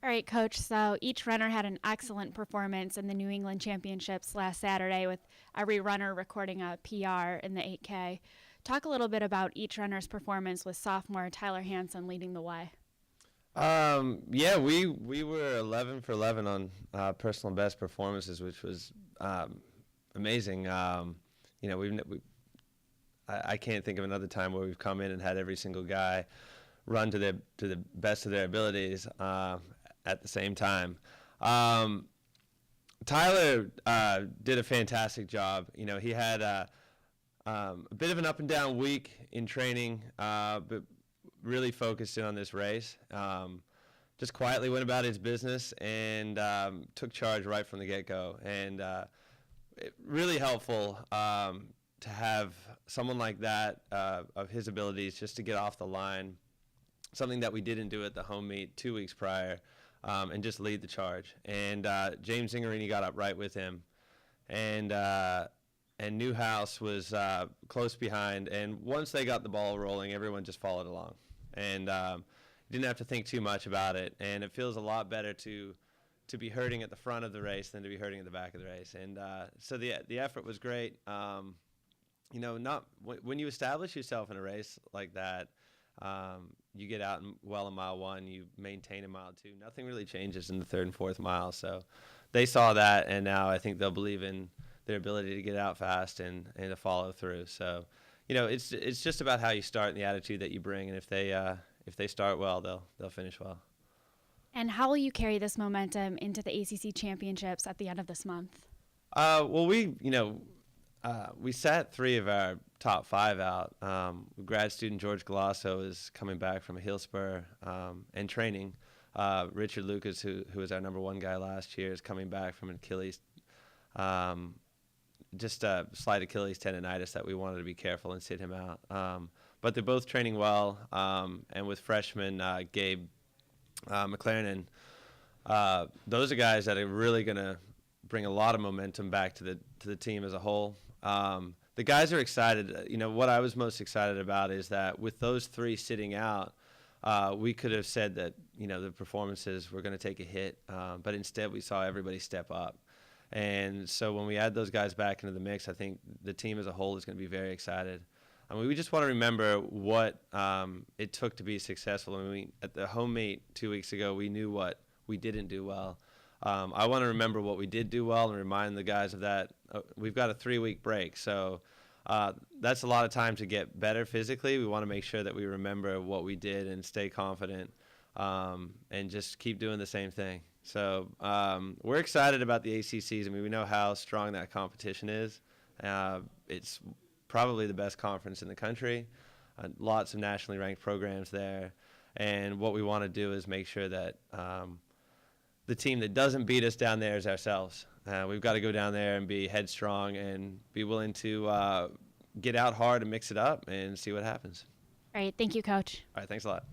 All right, Coach. So each runner had an excellent performance in the New England Championships last Saturday, with every runner recording a PR in the 8K. Talk a little bit about each runner's performance with sophomore Tyler Hansen leading the way. Yeah, we were 11 for 11 on personal best performances, which was amazing. I can't think of another time where we've come in and had every single guy run to the best of their abilities at the same time. Tyler did a fantastic job. He had a bit of an up and down week in training, but really focused in on this race. Just quietly went about his business and took charge right from the get-go. And it really helpful to have someone like that of his abilities just to get off the line, something that we didn't do at the home meet 2 weeks prior, and just lead the charge. And James Zingarini got up right with him. And Newhouse was close behind. And once they got the ball rolling, everyone just followed along. And didn't have to think too much about it. And it feels a lot better to be hurting at the front of the race than to be hurting at the back of the race. And so the effort was great. Not when you establish yourself in a race like that, you get out in mile one, you maintain in mile two. Nothing really changes in the third and fourth mile. So they saw that, and now I think they'll believe in their ability to get out fast and to follow through. So, it's just about how you start and the attitude that you bring, and if they start well, they'll finish well. And how will you carry this momentum into the ACC championships at the end of this month? Well, we sat 3 of our top 5 out. Grad student George Galasso is coming back from a heel spur and training. Richard Lucas, who was our number 1 guy last year, is coming back from an Achilles, just a slight Achilles tendonitis that we wanted to be careful and sit him out. But they're both training well, and with freshman Gabe McLaren, those are guys that are really going to bring a lot of momentum back to the team as a whole. The guys are excited. What I was most excited about is that with those 3 sitting out, we could have said that the performances were going to take a hit, but instead we saw everybody step up. And so when we add those guys back into the mix, I think the team as a whole is going to be very excited. We just want to remember what it took to be successful. At the home meet 2 weeks ago, we knew what we didn't do well. I want to remember what we did do well and remind the guys of that. We've got a 3-week break, so that's a lot of time to get better physically. We want to make sure that we remember what we did and stay confident and just keep doing the same thing. So we're excited about the ACCs. We know how strong that competition is. It's probably the best conference in the country. Lots of nationally ranked programs there. And what we want to do is make sure that the team that doesn't beat us down there is ourselves. We've got to go down there and be headstrong and be willing to get out hard and mix it up and see what happens. All right. Thank you, Coach. All right. Thanks a lot.